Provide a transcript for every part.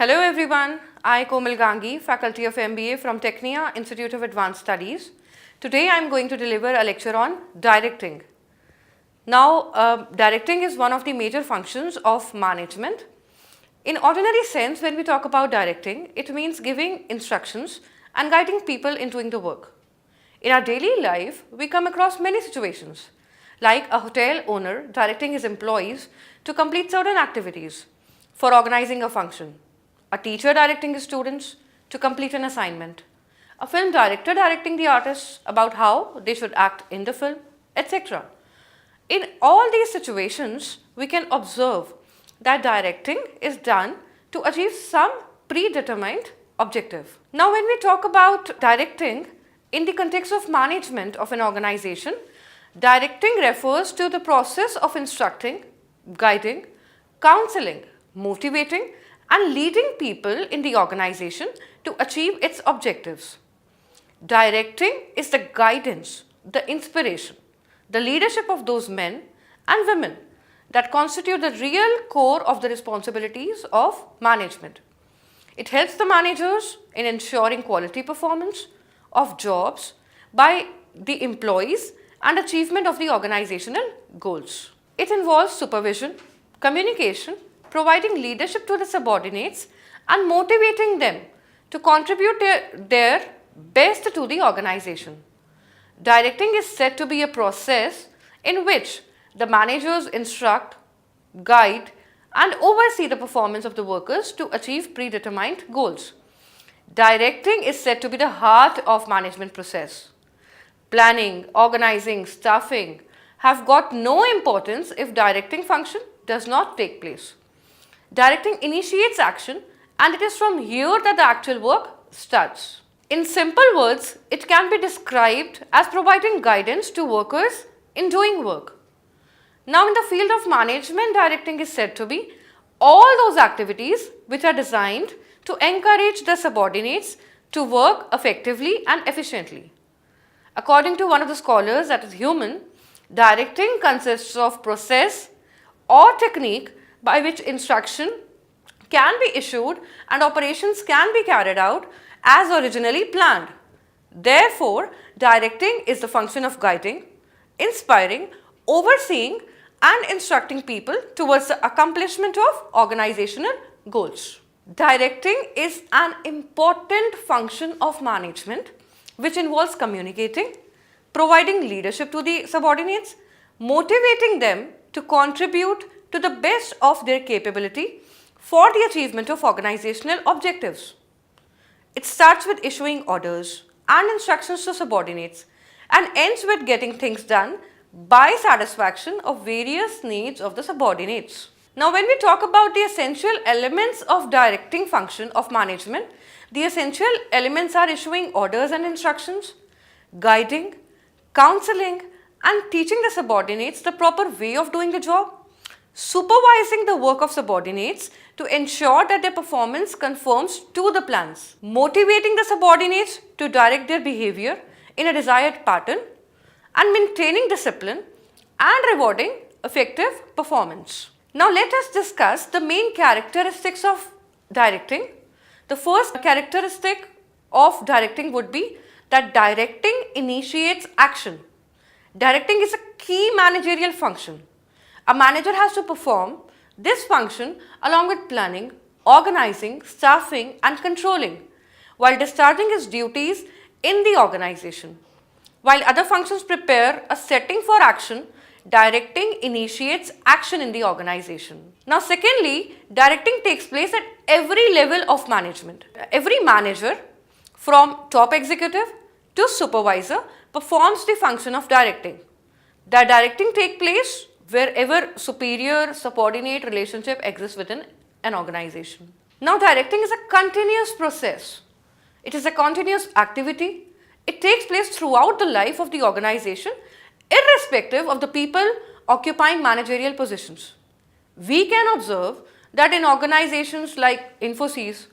Hello everyone, I Komal Gangi, Faculty of MBA from Tecnia, Institute of Advanced Studies. Today I am going to deliver a lecture on directing. Now, directing is one of the major functions of management. In ordinary sense, when we talk about directing, it means giving instructions and guiding people in doing the work. In our daily life, we come across many situations, like a hotel owner directing his employees to complete certain activities for organizing a function, a teacher directing his students to complete an assignment, a film director directing the artists about how they should act in the film, etc. In all these situations, we can observe that directing is done to achieve some predetermined objective. Now, when we talk about directing in the context of management of an organization, directing refers to the process of instructing, guiding, counseling, motivating, and leading people in the organization to achieve its objectives. Directing is the guidance, the inspiration, the leadership of those men and women that constitute the real core of the responsibilities of management. It helps the managers in ensuring quality performance of jobs by the employees and achievement of the organizational goals. It involves supervision, communication, providing leadership to the subordinates and motivating them to contribute their best to the organization. Directing is said to be a process in which the managers instruct, guide, and oversee the performance of the workers to achieve predetermined goals. Directing is said to be the heart of management process. Planning, organizing, staffing have got no importance if directing function does not take place. Directing initiates action, and it is from here that the actual work starts. In simple words, it can be described as providing guidance to workers in doing work. Now, in the field of management, directing is said to be all those activities which are designed to encourage the subordinates to work effectively and efficiently. According to one of the scholars, that is Human, directing consists of process or technique by which instruction can be issued and operations can be carried out as originally planned. Therefore, directing is the function of guiding, inspiring, overseeing and instructing people towards the accomplishment of organizational goals. Directing is an important function of management which involves communicating, providing leadership to the subordinates, motivating them to contribute to the best of their capability for the achievement of organizational objectives. It starts with issuing orders and instructions to subordinates and ends with getting things done by satisfaction of various needs of the subordinates. Now, when we talk about the essential elements of directing function of management, the essential elements are issuing orders and instructions, guiding, counseling, and teaching the subordinates the proper way of doing the job, supervising the work of subordinates to ensure that their performance conforms to the plans, motivating the subordinates to direct their behavior in a desired pattern, and maintaining discipline and rewarding effective performance. Now, let us discuss the main characteristics of directing. The first characteristic of directing would be that directing initiates action. Directing is a key managerial function. A manager has to perform this function along with planning, organizing, staffing and controlling while discharging his duties in the organization. While other functions prepare a setting for action, directing initiates action in the organization. Now, secondly, directing takes place at every level of management. Every manager from top executive to supervisor performs the function of directing. The directing takes place wherever superior-subordinate relationship exists within an organization. Now, directing is a continuous process. It is a continuous activity. It takes place throughout the life of the organization, irrespective of the people occupying managerial positions. We can observe that in organizations like Infosys,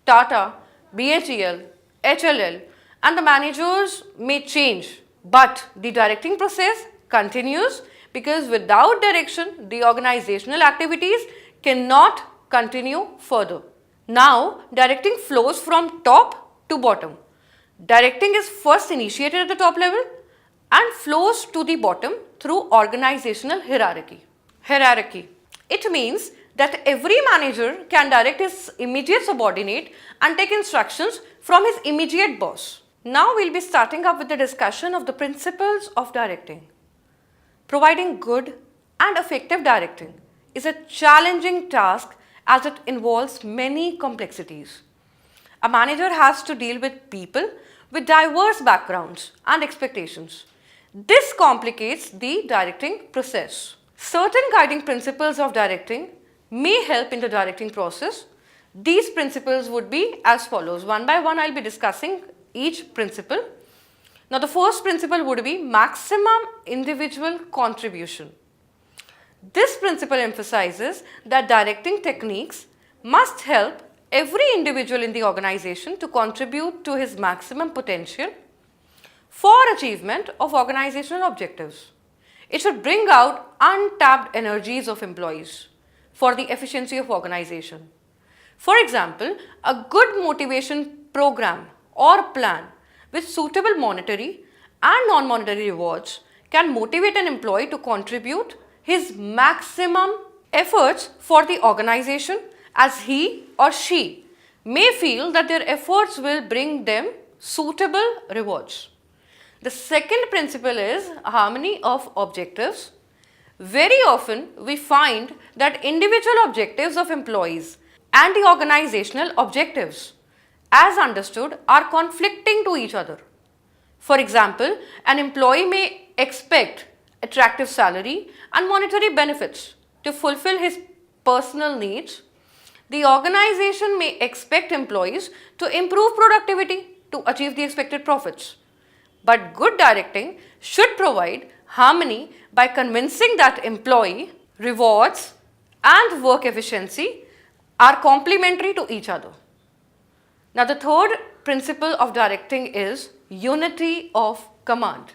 Tata, BHEL, HLL, and the managers may change, but the directing process continues because without direction, the organizational activities cannot continue further. Now, directing flows from top to bottom. Directing is first initiated at the top level and flows to the bottom through organizational hierarchy. It means that every manager can direct his immediate subordinate and take instructions from his immediate boss. Now we'll be starting up with the discussion of the principles of directing. Providing good and effective directing is a challenging task as it involves many complexities. A manager has to deal with people with diverse backgrounds and expectations. This complicates the directing process. Certain guiding principles of directing may help in the directing process. These principles would be as follows. One by one, I'll be discussing each principle. Now, the first principle would be maximum individual contribution. This principle emphasizes that directing techniques must help every individual in the organization to contribute to his maximum potential for achievement of organizational objectives. It should bring out untapped energies of employees for the efficiency of organization. For example, a good motivation program or plan with suitable monetary and non-monetary rewards can motivate an employee to contribute his maximum efforts for the organization, as he or she may feel that their efforts will bring them suitable rewards. The second principle is harmony of objectives. Very often we find that individual objectives of employees and the organizational objectives as understood are conflicting to each other. For example, an employee may expect attractive salary and monetary benefits to fulfill his personal needs. The organization may expect employees to improve productivity to achieve the expected profits. But good directing should provide harmony by convincing that employee rewards and work efficiency are complementary to each other. Now, the third principle of directing is unity of command.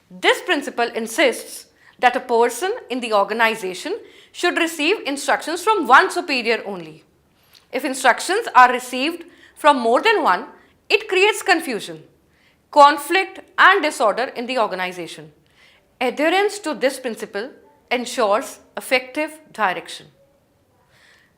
This principle insists that a person in the organization should receive instructions from one superior only. If instructions are received from more than one, it creates confusion, conflict and disorder in the organization. Adherence to this principle ensures effective direction.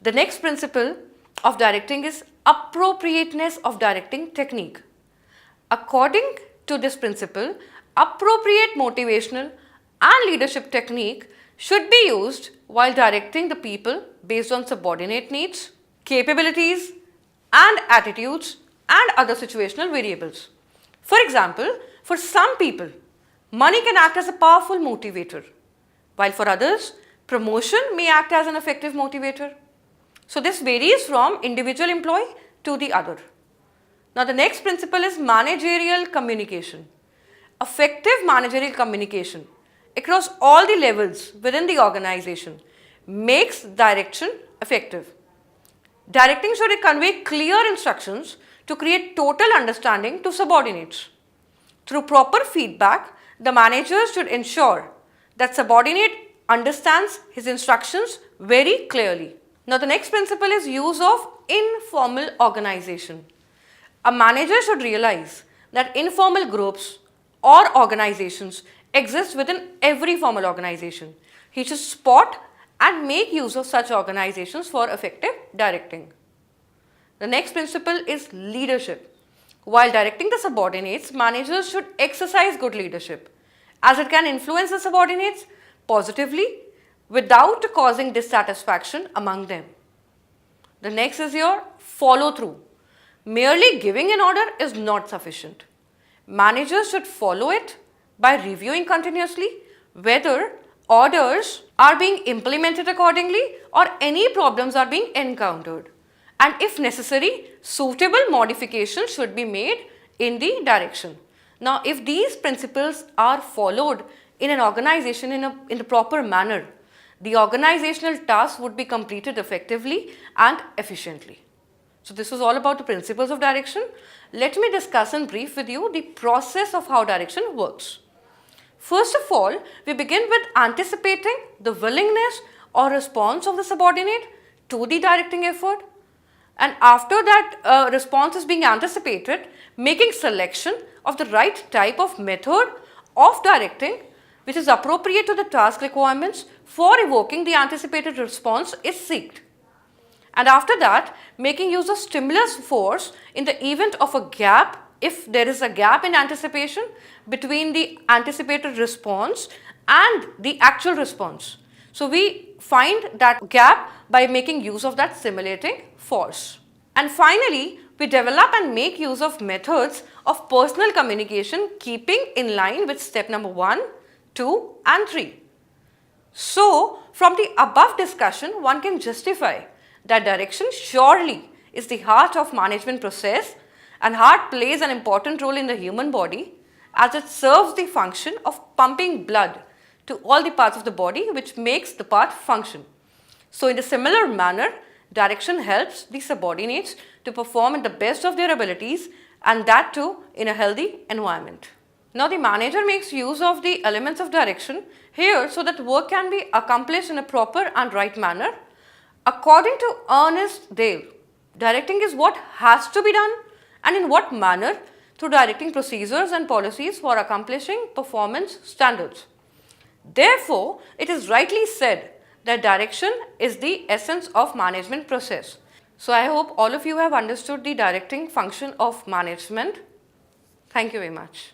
The next principle of directing is appropriateness of directing technique. According to this principle, appropriate motivational and leadership technique should be used while directing the people based on subordinate needs, capabilities and attitudes and other situational variables. For example, for some people, money can act as a powerful motivator, while for others, promotion may act as an effective motivator. So this varies from individual employee to the other. Now the next principle is managerial communication. Effective managerial communication across all the levels within the organization makes direction effective. Directing should convey clear instructions to create total understanding to subordinates. Through proper feedback, the manager should ensure that subordinate understands his instructions very clearly. Now the next principle is use of informal organization. A manager should realize that informal groups or organizations exist within every formal organization. He should spot and make use of such organizations for effective directing. The next principle is leadership. While directing the subordinates, managers should exercise good leadership, as it can influence the subordinates positively without causing dissatisfaction among them. The next is your follow through. Merely giving an order is not sufficient. Managers should follow it by reviewing continuously whether orders are being implemented accordingly or any problems are being encountered. And if necessary, suitable modifications should be made in the direction. Now, if these principles are followed in an organization in a proper manner, the organizational task would be completed effectively and efficiently. So this was all about the principles of direction. Let me discuss in brief with you the process of how direction works. First of all, we begin with anticipating the willingness or response of the subordinate to the directing effort. And after that response is being anticipated, making selection of the right type of method of directing which is appropriate to the task requirements for evoking the anticipated response is sought. And after that, making use of stimulus force in the event of a gap, if there is a gap in anticipation between the anticipated response and the actual response. So we find that gap by making use of that simulating force. And finally, we develop and make use of methods of personal communication keeping in line with step number 1, 2 and 3. So, from the above discussion, one can justify that direction surely is the heart of management process, and heart plays an important role in the human body as it serves the function of pumping blood to all the parts of the body which makes the part function. So, in a similar manner, direction helps the subordinates to perform at the best of their abilities, and that too in a healthy environment. Now, the manager makes use of the elements of direction here so that work can be accomplished in a proper and right manner. According to Ernest Dale, directing is what has to be done and in what manner through directing procedures and policies for accomplishing performance standards. Therefore, it is rightly said that direction is the essence of management process. So, I hope all of you have understood the directing function of management. Thank you very much.